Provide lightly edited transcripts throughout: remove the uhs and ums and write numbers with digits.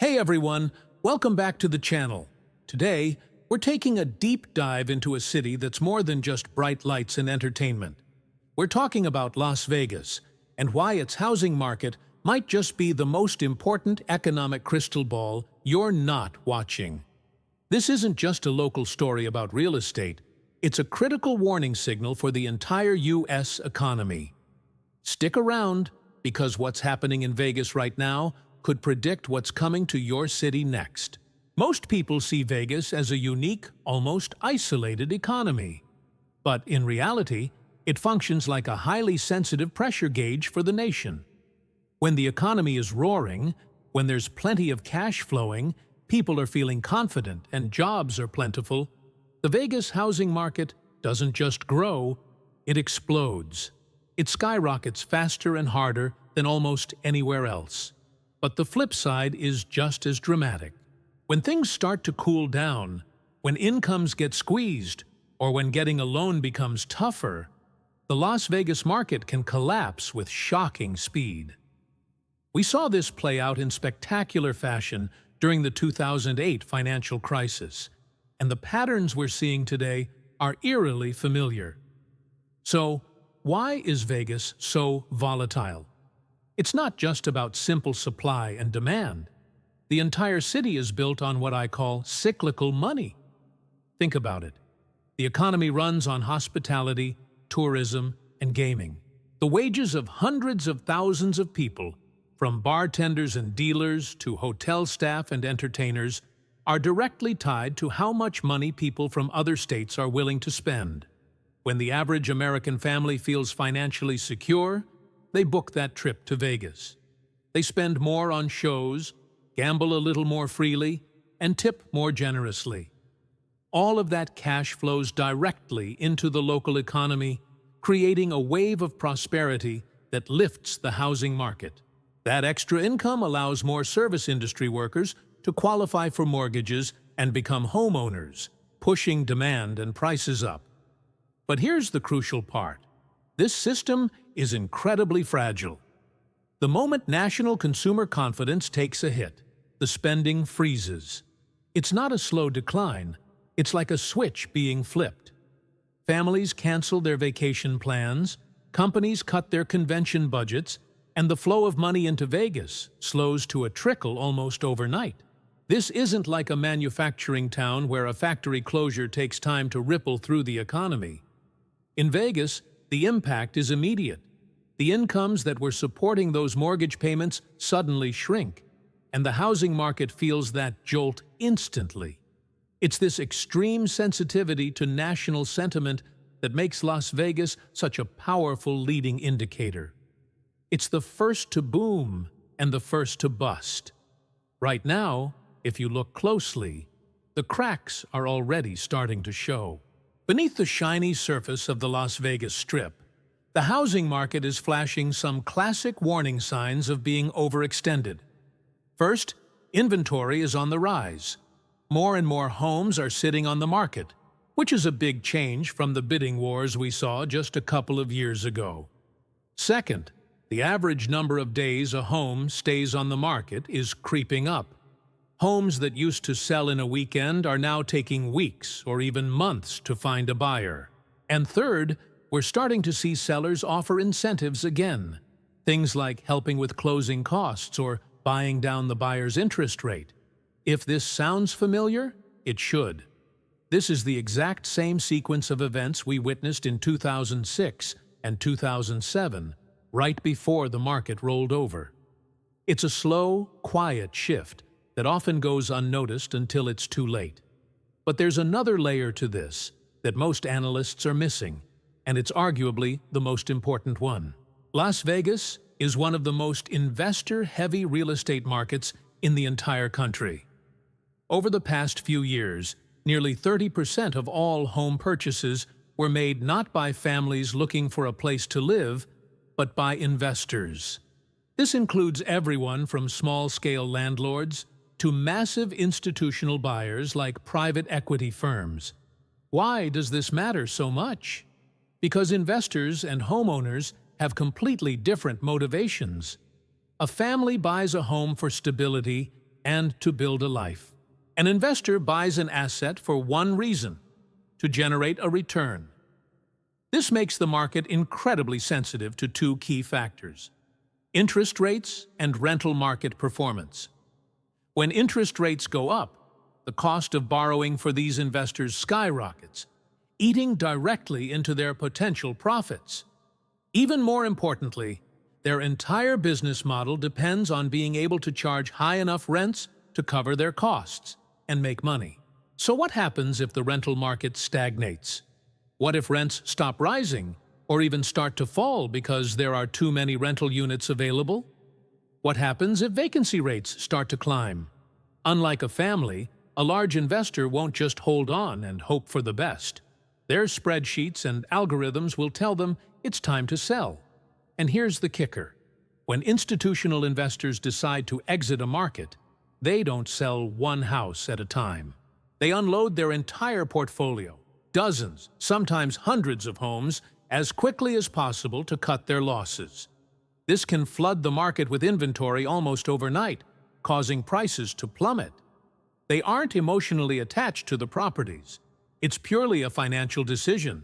Hey everyone, welcome back to the channel. Today, we're taking a deep dive into a city that's more than just bright lights and entertainment. We're talking about Las Vegas and why its housing market might just be the most important economic crystal ball you're not watching. This isn't just a local story about real estate, it's a critical warning signal for the entire U.S. economy. Stick around, because what's happening in Vegas right now could predict what's coming to your city next. Most people see Vegas as a unique, almost isolated economy. But in reality, it functions like a highly sensitive pressure gauge for the nation. When the economy is roaring, when there's plenty of cash flowing, people are feeling confident and jobs are plentiful, the Vegas housing market doesn't just grow, it explodes. It skyrockets faster and harder than almost anywhere else. But the flip side is just as dramatic. When things start to cool down, when incomes get squeezed, or when getting a loan becomes tougher, the Las Vegas market can collapse with shocking speed. We saw this play out in spectacular fashion during the 2008 financial crisis, and the patterns we're seeing today are eerily familiar. So, why is Vegas so volatile? It's not just about simple supply and demand. The entire city is built on what I call cyclical money. Think about it. The economy runs on hospitality, tourism, and gaming. The wages of hundreds of thousands of people, from bartenders and dealers to hotel staff and entertainers, are directly tied to how much money people from other states are willing to spend. When the average American family feels financially secure, they book that trip to Vegas. They spend more on shows, gamble a little more freely, and tip more generously. All of that cash flows directly into the local economy, creating a wave of prosperity that lifts the housing market. That extra income allows more service industry workers to qualify for mortgages and become homeowners, pushing demand and prices up. But here's the crucial part. This system is incredibly fragile. The moment national consumer confidence takes a hit, the spending freezes. It's not a slow decline, it's like a switch being flipped. Families cancel their vacation plans, companies cut their convention budgets, and the flow of money into Vegas slows to a trickle almost overnight. This isn't like a manufacturing town where a factory closure takes time to ripple through the economy. In Vegas, the impact is immediate. The incomes that were supporting those mortgage payments suddenly shrink, and the housing market feels that jolt instantly. It's this extreme sensitivity to national sentiment that makes Las Vegas such a powerful leading indicator. It's the first to boom and the first to bust. Right now, if you look closely, the cracks are already starting to show. Beneath the shiny surface of the Las Vegas Strip, the housing market is flashing some classic warning signs of being overextended. First, inventory is on the rise. More and more homes are sitting on the market, which is a big change from the bidding wars we saw just a couple of years ago. Second, the average number of days a home stays on the market is creeping up. Homes that used to sell in a weekend are now taking weeks or even months to find a buyer. And third, we're starting to see sellers offer incentives again. Things like helping with closing costs or buying down the buyer's interest rate. If this sounds familiar, it should. This is the exact same sequence of events we witnessed in 2006 and 2007, right before the market rolled over. It's a slow, quiet shift that often goes unnoticed until it's too late. But there's another layer to this that most analysts are missing, and it's arguably the most important one. Las Vegas is one of the most investor-heavy real estate markets in the entire country. Over the past few years, nearly 30% of all home purchases were made not by families looking for a place to live, but by investors. This includes everyone from small-scale landlords to massive institutional buyers like private equity firms. Why does this matter so much? Because investors and homeowners have completely different motivations. A family buys a home for stability, and to build a life. An investor buys an asset for one reason: to generate a return. This makes the market incredibly sensitive to two key factors: interest rates and rental market performance. When interest rates go up, the cost of borrowing for these investors skyrockets, eating directly into their potential profits. Even more importantly, their entire business model depends on being able to charge high enough rents to cover their costs and make money. So what happens if the rental market stagnates? What if rents stop rising or even start to fall because there are too many rental units available? What happens if vacancy rates start to climb? Unlike a family, a large investor won't just hold on and hope for the best. Their spreadsheets and algorithms will tell them it's time to sell. And here's the kicker: when institutional investors decide to exit a market, they don't sell one house at a time. They unload their entire portfolio, dozens, sometimes hundreds of homes, as quickly as possible to cut their losses. This can flood the market with inventory almost overnight, causing prices to plummet. They aren't emotionally attached to the properties. It's purely a financial decision.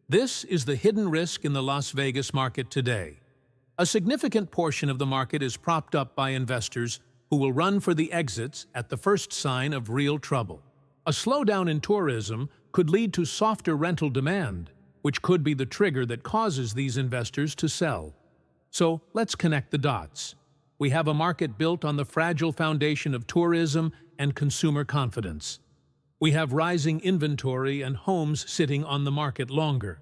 This is the hidden risk in the Las Vegas market today. A significant portion of the market is propped up by investors who will run for the exits at the first sign of real trouble. A slowdown in tourism could lead to softer rental demand, which could be the trigger that causes these investors to sell. So let's connect the dots. We have a market built on the fragile foundation of tourism and consumer confidence. We have rising inventory and homes sitting on the market longer.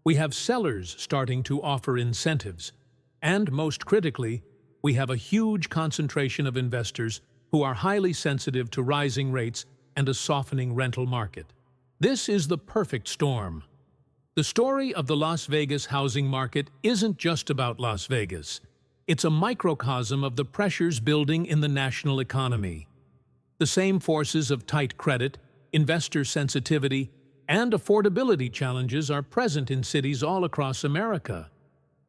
We have sellers starting to offer incentives. And most critically, we have a huge concentration of investors who are highly sensitive to rising rates and a softening rental market. This is the perfect storm. The story of the Las Vegas housing market isn't just about Las Vegas. It's a microcosm of the pressures building in the national economy. The same forces of tight credit, investor sensitivity, and affordability challenges are present in cities all across America.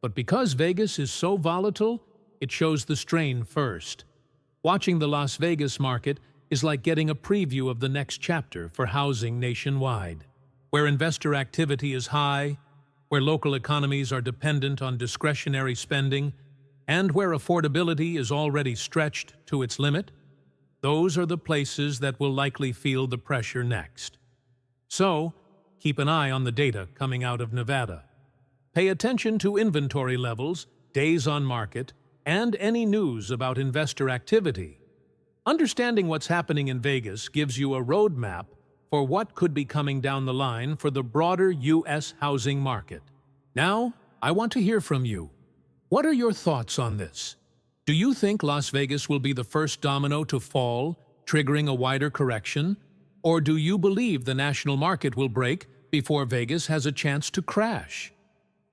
But because Vegas is so volatile, it shows the strain first. Watching the Las Vegas market is like getting a preview of the next chapter for housing nationwide, where investor activity is high, where local economies are dependent on discretionary spending, and where affordability is already stretched to its limit. Those are the places that will likely feel the pressure next. So, keep an eye on the data coming out of Nevada. Pay attention to inventory levels, days on market, and any news about investor activity. Understanding what's happening in Vegas gives you a roadmap for what could be coming down the line for the broader U.S. housing market. Now, I want to hear from you. What are your thoughts on this? Do you think Las Vegas will be the first domino to fall, triggering a wider correction? Or do you believe the national market will break before Vegas has a chance to crash?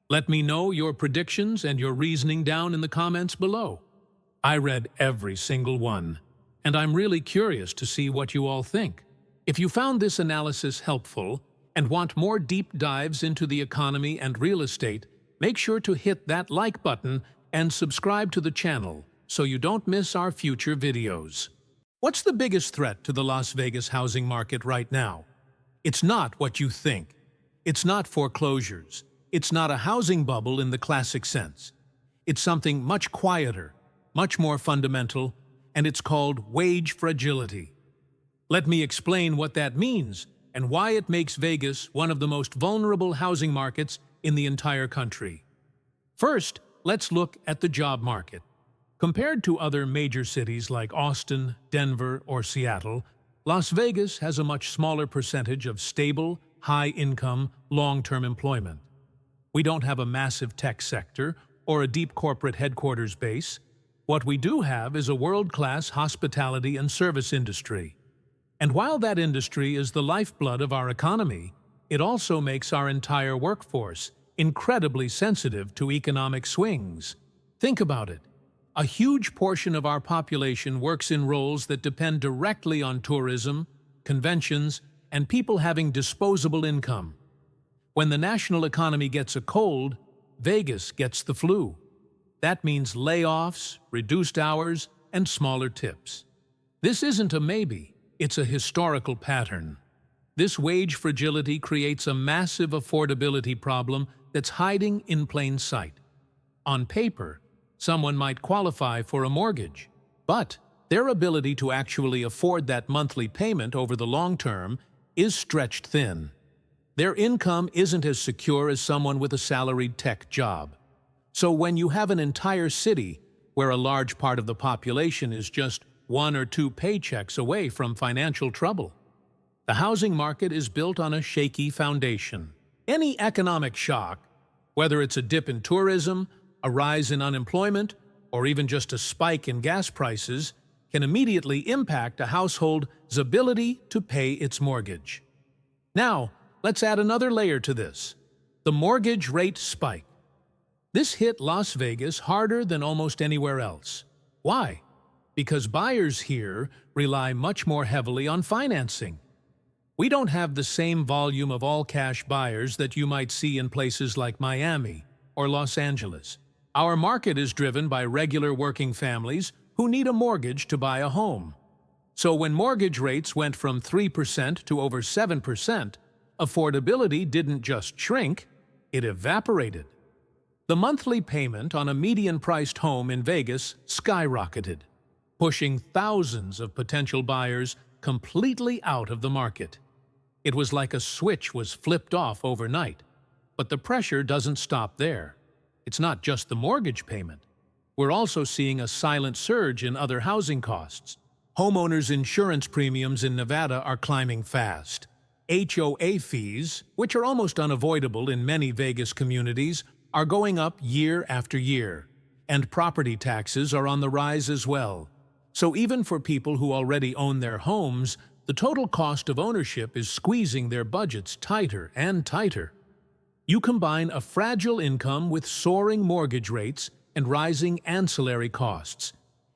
Let me know your predictions and your reasoning down in the comments below. I read every single one, and I'm really curious to see what you all think. If you found this analysis helpful and want more deep dives into the economy and real estate, make sure to hit that like button and subscribe to the channel so you don't miss our future videos. What's the biggest threat to the Las Vegas housing market right now? It's not what you think. It's not foreclosures. It's not a housing bubble in the classic sense. It's something much quieter, much more fundamental, and it's called wage fragility. Let me explain what that means and why it makes Vegas one of the most vulnerable housing markets in the entire country. First, let's look at the job market. Compared to other major cities like Austin, Denver, or Seattle, Las Vegas has a much smaller percentage of stable, high-income, long-term employment. We don't have a massive tech sector or a deep corporate headquarters base. What we do have is a world-class hospitality and service industry. And while that industry is the lifeblood of our economy, it also makes our entire workforce incredibly sensitive to economic swings. Think about it. A huge portion of our population works in roles that depend directly on tourism, conventions, and people having disposable income. When the national economy gets a cold, Vegas gets the flu. That means layoffs, reduced hours, and smaller tips. This isn't a maybe, it's a historical pattern. This wage fragility creates a massive affordability problem that's hiding in plain sight. On paper, someone might qualify for a mortgage, but their ability to actually afford that monthly payment over the long term is stretched thin. Their income isn't as secure as someone with a salaried tech job. So when you have an entire city where a large part of the population is just 1 or 2 paychecks away from financial trouble, the housing market is built on a shaky foundation. Any economic shock, whether it's a dip in tourism, a rise in unemployment, or even just a spike in gas prices, can immediately impact a household's ability to pay its mortgage. Now, let's add another layer to this: the mortgage rate spike. This hit Las Vegas harder than almost anywhere else. Why? Because buyers here rely much more heavily on financing. We don't have the same volume of all-cash buyers that you might see in places like Miami or Los Angeles. Our market is driven by regular working families who need a mortgage to buy a home. So when mortgage rates went from 3% to over 7%, affordability didn't just shrink, it evaporated. The monthly payment on a median-priced home in Vegas skyrocketed, pushing thousands of potential buyers completely out of the market. It was like a switch was flipped off overnight. But the pressure doesn't stop there. It's not just the mortgage payment. We're also seeing a silent surge in other housing costs. Homeowners' insurance premiums in Nevada are climbing fast. HOA fees, which are almost unavoidable in many Vegas communities, are going up year after year. And property taxes are on the rise as well. So even for people who already own their homes, the total cost of ownership is squeezing their budgets tighter and tighter. You combine a fragile income with soaring mortgage rates and rising ancillary costs,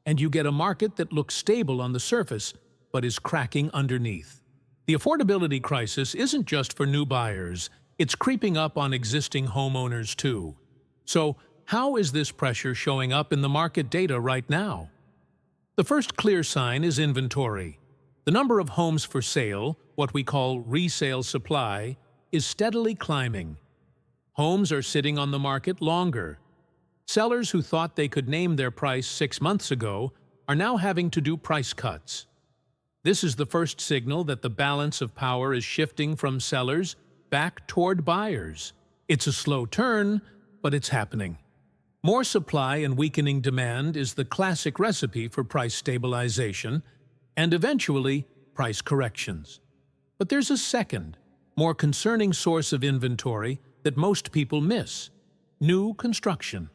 and you get a market that looks stable on the surface but is cracking underneath. The affordability crisis isn't just for new buyers, it's creeping up on existing homeowners too. So, how is this pressure showing up in the market data right now? The first clear sign is inventory. The number of homes for sale, what we call resale supply, is steadily climbing. Homes are sitting on the market longer. Sellers who thought they could name their price 6 months ago are now having to do price cuts. This is the first signal that the balance of power is shifting from sellers back toward buyers. It's a slow turn, but it's happening. More supply and weakening demand is the classic recipe for price stabilization and eventually price corrections. But there's a second, more concerning source of inventory that most people miss: new construction.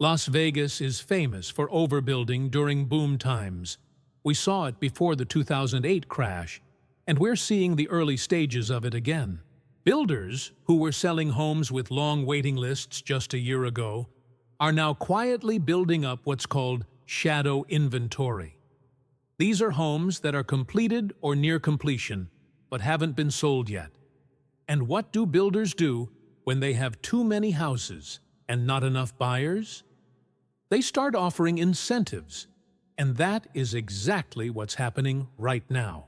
Las Vegas is famous for overbuilding during boom times. We saw it before the 2008 crash, and we're seeing the early stages of it again. Builders, who were selling homes with long waiting lists just a year ago, are now quietly building up what's called shadow inventory. These are homes that are completed or near completion, but haven't been sold yet. And what do builders do when they have too many houses and not enough buyers? They start offering incentives, and that is exactly what's happening right now.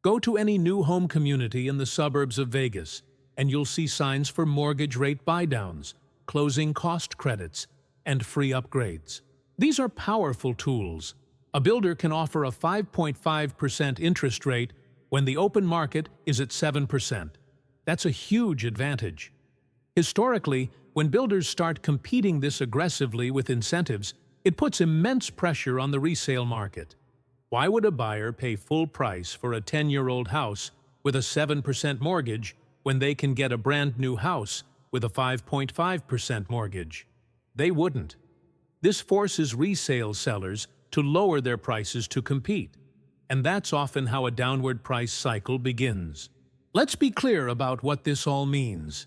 Go to any new home community in the suburbs of Vegas, and you'll see signs for mortgage rate buydowns, closing cost credits, and free upgrades. These are powerful tools. A builder can offer a 5.5% interest rate when the open market is at 7%. That's a huge advantage. Historically, when builders start competing this aggressively with incentives, it puts immense pressure on the resale market. Why would a buyer pay full price for a 10-year-old house with a 7% mortgage when they can get a brand new house with a 5.5% mortgage? They wouldn't. This forces resale sellers to lower their prices to compete, and that's often how a downward price cycle begins. Let's be clear about what this all means.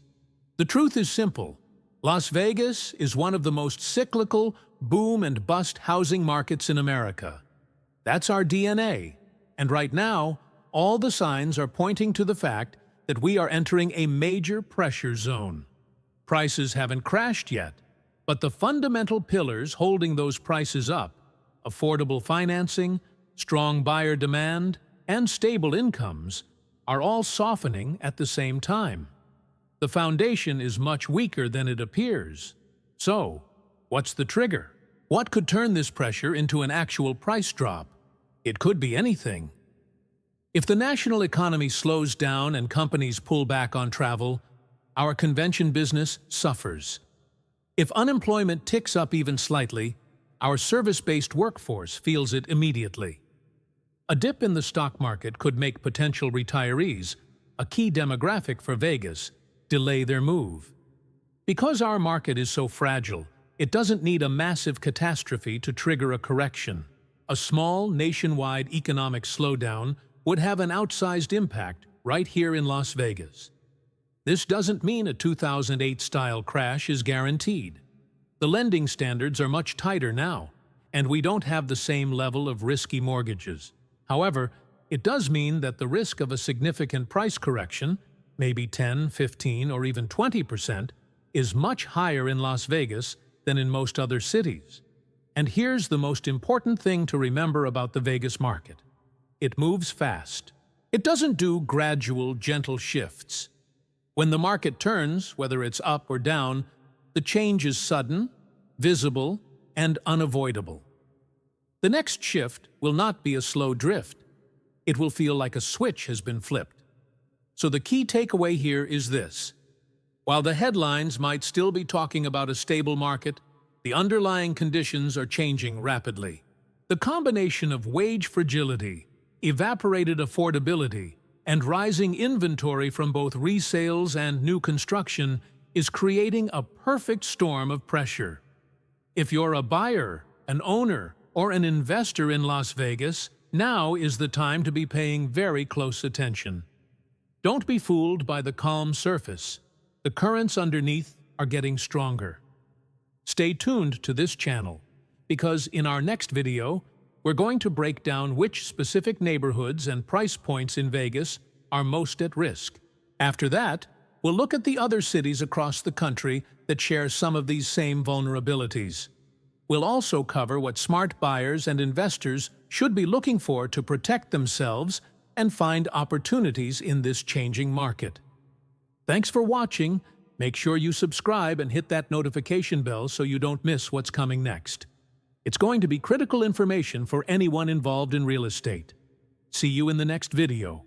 The truth is simple. Las Vegas is one of the most cyclical, boom and bust housing markets in America. That's our DNA, and right now, all the signs are pointing to the fact that we are entering a major pressure zone. Prices haven't crashed yet, but the fundamental pillars holding those prices up, affordable financing, strong buyer demand, and stable incomes are all softening at the same time. The foundation is much weaker than it appears. So, what's the trigger? What could turn this pressure into an actual price drop? It could be anything. If the national economy slows down and companies pull back on travel, our convention business suffers. If unemployment ticks up even slightly, our service-based workforce feels it immediately. A dip in the stock market could make potential retirees, a key demographic for Vegas, delay their move. Because our market is so fragile, it doesn't need a massive catastrophe to trigger a correction. A small, nationwide economic slowdown would have an outsized impact right here in Las Vegas. This doesn't mean a 2008-style crash is guaranteed. The lending standards are much tighter now, and we don't have the same level of risky mortgages. However, it does mean that the risk of a significant price correction, maybe 10, 15, or even 20%, is much higher in Las Vegas than in most other cities. And here's the most important thing to remember about the Vegas market. It moves fast. It doesn't do gradual, gentle shifts. When the market turns, whether it's up or down, the change is sudden, visible, and unavoidable. The next shift will not be a slow drift. It will feel like a switch has been flipped. So the key takeaway here is this. While the headlines might still be talking about a stable market, the underlying conditions are changing rapidly. The combination of wage fragility, evaporated affordability, and rising inventory from both resales and new construction is creating a perfect storm of pressure. If you're a buyer, an owner, or an investor in Las Vegas, now is the time to be paying very close attention. Don't be fooled by the calm surface. The currents underneath are getting stronger. Stay tuned to this channel, because in our next video, we're going to break down which specific neighborhoods and price points in Vegas are most at risk. After that, we'll look at the other cities across the country that share some of these same vulnerabilities. We'll also cover what smart buyers and investors should be looking for to protect themselves and find opportunities in this changing market. Thanks for watching. Make sure you subscribe and hit that notification bell so you don't miss what's coming next. It's going to be critical information for anyone involved in real estate. See you in the next video.